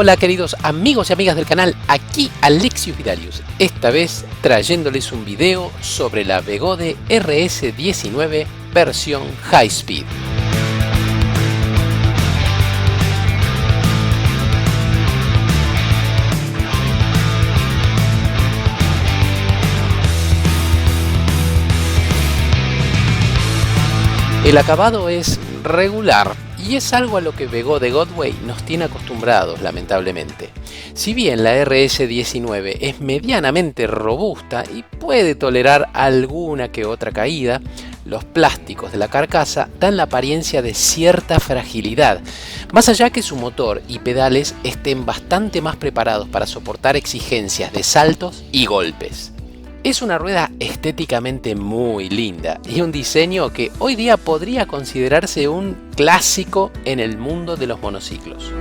Hola queridos amigos y amigas del canal, aquí Alexios Vidarius, esta vez trayéndoles un video sobre la Begode RS19 versión High Speed. El acabado es regular y es algo a lo que Begode Godway nos tiene acostumbrados, lamentablemente. Si bien la RS19 es medianamente robusta y puede tolerar alguna que otra caída, los plásticos de la carcasa dan la apariencia de cierta fragilidad, más allá que su motor y pedales estén bastante más preparados para soportar exigencias de saltos y golpes. Es una rueda estéticamente muy linda y un diseño que hoy día podría considerarse un clásico en el mundo de los monociclos.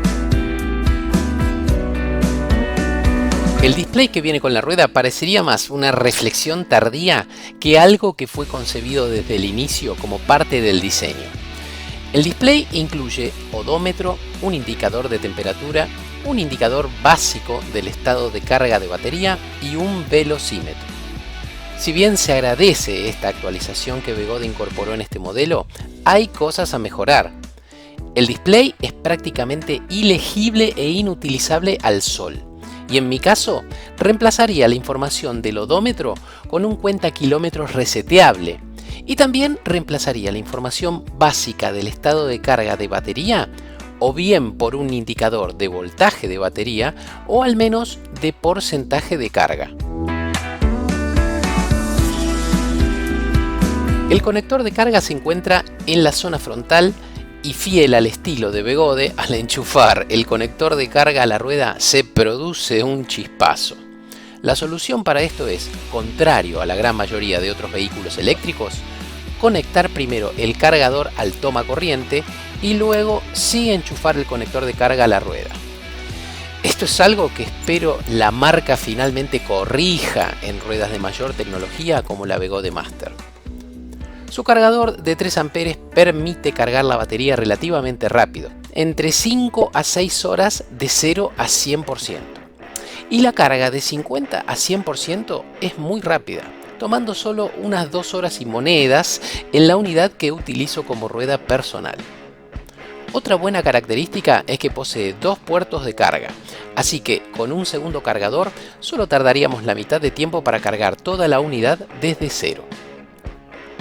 El display que viene con la rueda parecería más una reflexión tardía que algo que fue concebido desde el inicio como parte del diseño. El display incluye odómetro, un indicador de temperatura, un indicador básico del estado de carga de batería y un velocímetro. Si bien se agradece esta actualización que Begode incorporó en este modelo, hay cosas a mejorar. El display es prácticamente ilegible e inutilizable al sol, y en mi caso reemplazaría la información del odómetro con un cuenta kilómetros reseteable, y también reemplazaría la información básica del estado de carga de batería, o bien por un indicador de voltaje de batería, o al menos de porcentaje de carga. El conector de carga se encuentra en la zona frontal y, fiel al estilo de Begode, al enchufar el conector de carga a la rueda se produce un chispazo. La solución para esto es, contrario a la gran mayoría de otros vehículos eléctricos, conectar primero el cargador al toma corriente y luego sí enchufar el conector de carga a la rueda. Esto es algo que espero la marca finalmente corrija en ruedas de mayor tecnología como la Begode Master. Su cargador de 3 amperes permite cargar la batería relativamente rápido, entre 5 a 6 horas de 0 a 100%. Y la carga de 50 a 100% es muy rápida, tomando solo unas 2 horas y monedas en la unidad que utilizo como rueda personal. Otra buena característica es que posee 2 puertos de carga, así que con un segundo cargador solo tardaríamos la mitad de tiempo para cargar toda la unidad desde cero.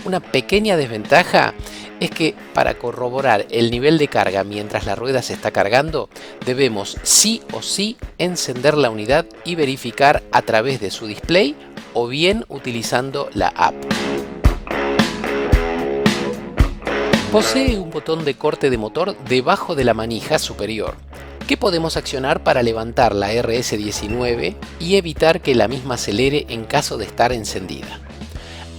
Una pequeña desventaja es que para corroborar el nivel de carga mientras la rueda se está cargando, debemos sí o sí encender la unidad y verificar a través de su display o bien utilizando la app. Posee un botón de corte de motor debajo de la manija superior, que podemos accionar para levantar la RS19 y evitar que la misma acelere en caso de estar encendida.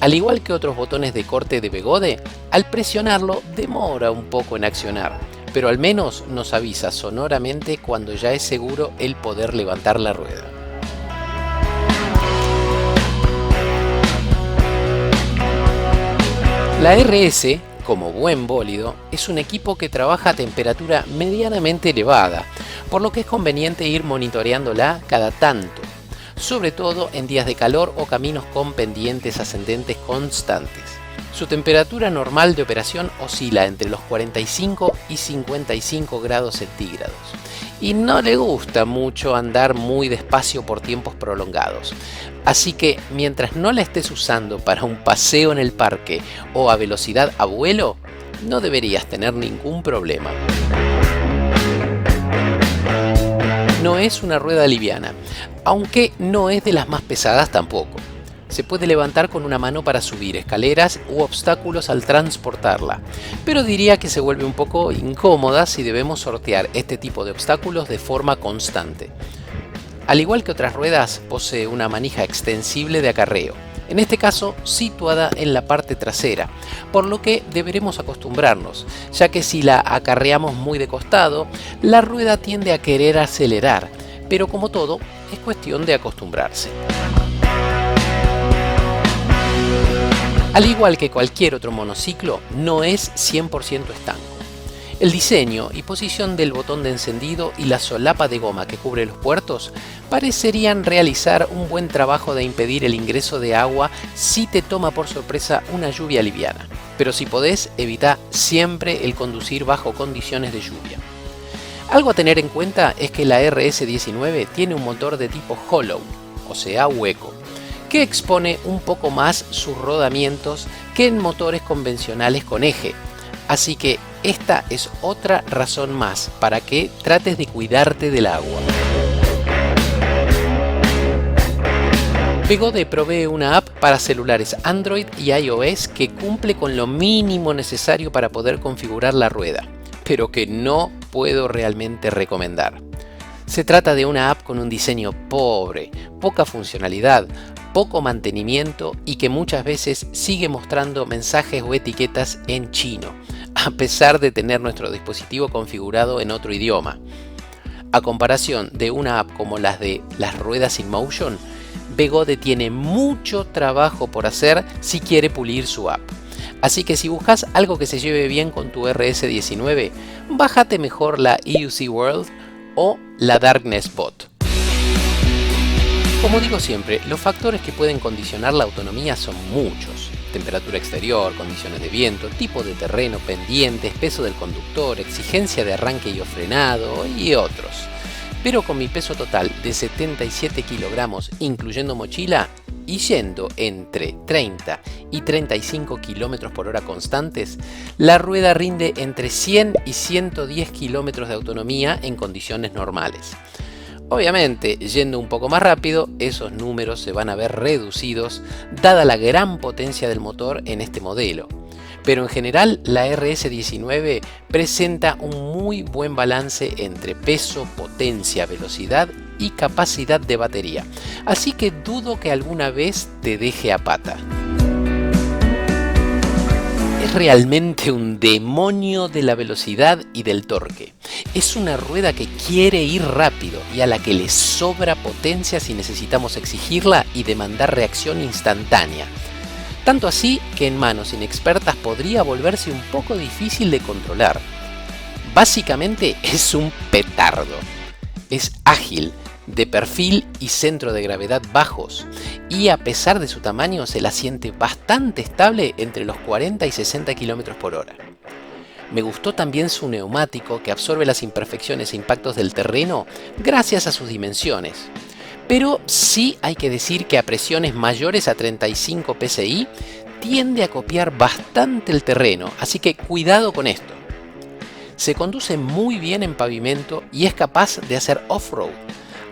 Al igual que otros botones de corte de Begode, al presionarlo demora un poco en accionar, pero al menos nos avisa sonoramente cuando ya es seguro el poder levantar la rueda. La RS, como buen bólido, es un equipo que trabaja a temperatura medianamente elevada, por lo que es conveniente ir monitoreándola cada tanto, sobre todo en días de calor o caminos con pendientes ascendentes constantes. Su temperatura normal de operación oscila entre los 45 y 55 grados centígrados y no le gusta mucho andar muy despacio por tiempos prolongados. Así que mientras no la estés usando para un paseo en el parque o a velocidad a vuelo, no deberías tener ningún problema. No es una rueda liviana, aunque no es de las más pesadas tampoco. Se puede levantar con una mano para subir escaleras u obstáculos al transportarla, pero diría que se vuelve un poco incómoda si debemos sortear este tipo de obstáculos de forma constante. Al igual que otras ruedas, posee una manija extensible de acarreo, en este caso situada en la parte trasera, por lo que deberemos acostumbrarnos, ya que si la acarreamos muy de costado, la rueda tiende a querer acelerar, pero como todo, es cuestión de acostumbrarse. Al igual que cualquier otro monociclo, no es 100% estanco. El diseño y posición del botón de encendido y la solapa de goma que cubre los puertos parecerían realizar un buen trabajo de impedir el ingreso de agua si te toma por sorpresa una lluvia liviana. Pero si podés, evita siempre el conducir bajo condiciones de lluvia. Algo a tener en cuenta es que la RS19 tiene un motor de tipo hollow, o sea hueco, que expone un poco más sus rodamientos que en motores convencionales con eje. Así que esta es otra razón más para que trates de cuidarte del agua. Begode provee una app para celulares Android y iOS que cumple con lo mínimo necesario para poder configurar la rueda, pero que no puedo realmente recomendar. Se trata de una app con un diseño pobre, poca funcionalidad, poco mantenimiento y que muchas veces sigue mostrando mensajes o etiquetas en chino, a pesar de tener nuestro dispositivo configurado en otro idioma. A comparación de una app como las de las ruedas InMotion, Begode tiene mucho trabajo por hacer si quiere pulir su app. Así que si buscas algo que se lleve bien con tu RS19, bájate mejor la EUC World o la Darkness Bot. Como digo siempre, los factores que pueden condicionar la autonomía son muchos. Temperatura exterior, condiciones de viento, tipo de terreno, pendientes, peso del conductor, exigencia de arranque y o frenado y otros. Pero con mi peso total de 77 kilogramos, incluyendo mochila, y yendo entre 30 y 35 km por hora constantes, la rueda rinde entre 100 y 110 km de autonomía en condiciones normales. Obviamente, yendo un poco más rápido, esos números se van a ver reducidos dada la gran potencia del motor en este modelo. Pero en general la RS19 presenta un muy buen balance entre peso, potencia, velocidad y capacidad de batería. Así que dudo que alguna vez te deje a pata. Es realmente un demonio de la velocidad y del torque. Es una rueda que quiere ir rápido y a la que le sobra potencia si necesitamos exigirla y demandar reacción instantánea. Tanto así que en manos inexpertas podría volverse un poco difícil de controlar. Básicamente es un petardo. Es ágil, de perfil y centro de gravedad bajos, y a pesar de su tamaño se la siente bastante estable entre los 40 y 60 km por hora. Me gustó también su neumático que absorbe las imperfecciones e impactos del terreno gracias a sus dimensiones. Pero sí hay que decir que a presiones mayores a 35 psi tiende a copiar bastante el terreno, así que cuidado con esto. Se conduce muy bien en pavimento y es capaz de hacer off-road,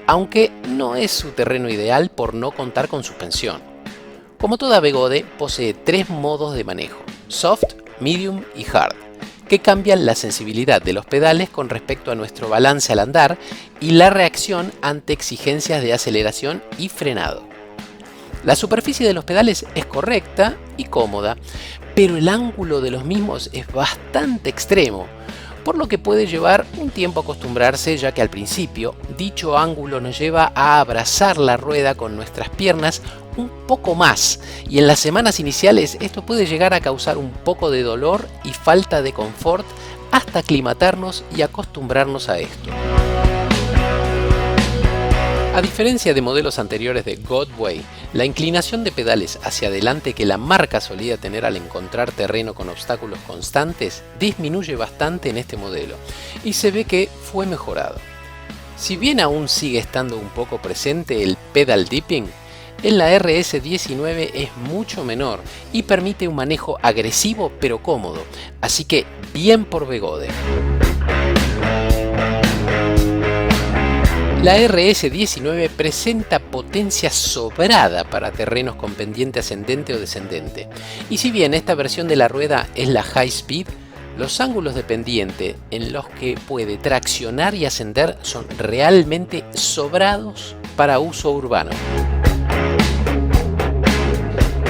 aunque no es su terreno ideal por no contar con suspensión. Como toda Begode, posee 3 modos de manejo, soft, medium y hard, que cambian la sensibilidad de los pedales con respecto a nuestro balance al andar y la reacción ante exigencias de aceleración y frenado. La superficie de los pedales es correcta y cómoda, pero el ángulo de los mismos es bastante extremo, por lo que puede llevar un tiempo acostumbrarse, ya que al principio dicho ángulo nos lleva a abrazar la rueda con nuestras piernas un poco más, y en las semanas iniciales esto puede llegar a causar un poco de dolor y falta de confort hasta aclimatarnos y acostumbrarnos a esto. A diferencia de modelos anteriores de Godway, la inclinación de pedales hacia adelante que la marca solía tener al encontrar terreno con obstáculos constantes disminuye bastante en este modelo y se ve que fue mejorado. Si bien aún sigue estando un poco presente el pedal dipping, en la RS19 es mucho menor y permite un manejo agresivo pero cómodo, así que bien por Begode. La RS19 presenta potencia sobrada para terrenos con pendiente ascendente o descendente, y si bien esta versión de la rueda es la High Speed, los ángulos de pendiente en los que puede traccionar y ascender son realmente sobrados para uso urbano.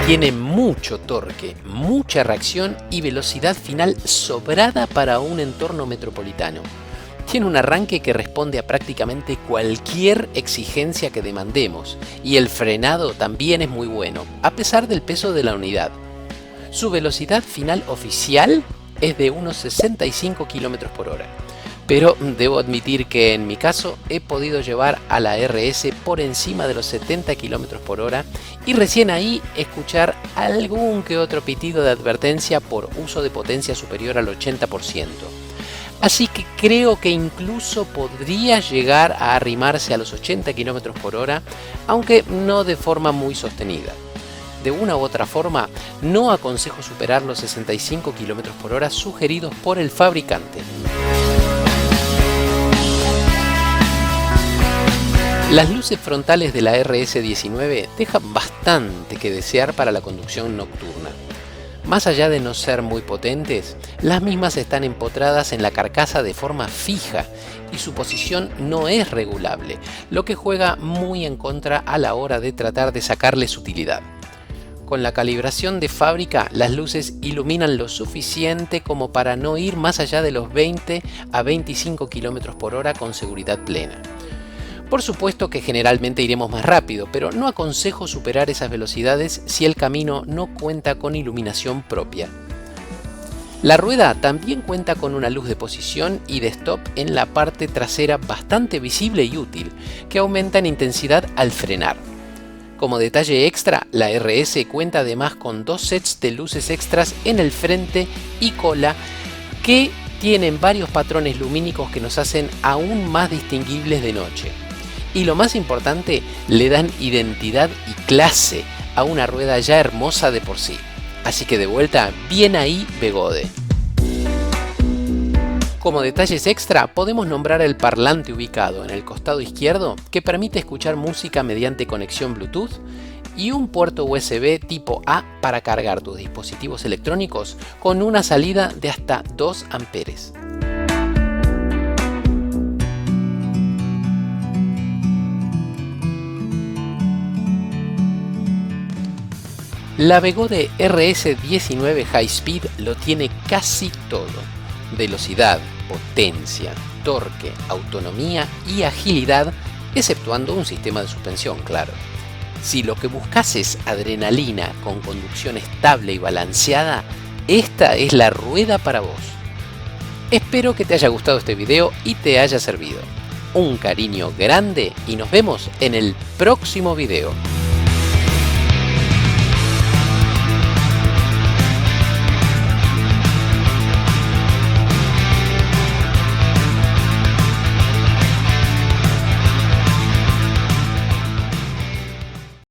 Tiene mucho torque, mucha reacción y velocidad final sobrada para un entorno metropolitano. Tiene un arranque que responde a prácticamente cualquier exigencia que demandemos, y el frenado también es muy bueno, a pesar del peso de la unidad. Su velocidad final oficial es de unos 65 km por hora. Pero debo admitir que en mi caso he podido llevar a la RS por encima de los 70 km por hora y recién ahí escuchar algún que otro pitido de advertencia por uso de potencia superior al 80%. Así que creo que incluso podría llegar a arrimarse a los 80 km por hora, aunque no de forma muy sostenida. De una u otra forma, no aconsejo superar los 65 km por hora sugeridos por el fabricante. Las luces frontales de la RS19 dejan bastante que desear para la conducción nocturna. Más allá de no ser muy potentes, las mismas están empotradas en la carcasa de forma fija y su posición no es regulable, lo que juega muy en contra a la hora de tratar de sacarles utilidad. Con la calibración de fábrica, las luces iluminan lo suficiente como para no ir más allá de los 20 a 25 km por hora con seguridad plena. Por supuesto que generalmente iremos más rápido, pero no aconsejo superar esas velocidades si el camino no cuenta con iluminación propia. La rueda también cuenta con una luz de posición y de stop en la parte trasera bastante visible y útil, que aumenta en intensidad al frenar. Como detalle extra, la RS cuenta además con 2 sets de luces extras en el frente y cola que tienen varios patrones lumínicos que nos hacen aún más distinguibles de noche. Y lo más importante, le dan identidad y clase a una rueda ya hermosa de por sí. Así que de vuelta, bien ahí Begode. Como detalles extra, podemos nombrar el parlante ubicado en el costado izquierdo que permite escuchar música mediante conexión Bluetooth y un puerto USB tipo A para cargar tus dispositivos electrónicos con una salida de hasta 2 amperes. La Begode RS19 High Speed lo tiene casi todo: velocidad, potencia, torque, autonomía y agilidad, exceptuando un sistema de suspensión, claro. Si lo que buscas es adrenalina con conducción estable y balanceada, esta es la rueda para vos. Espero que te haya gustado este video y te haya servido. Un cariño grande y nos vemos en el próximo video.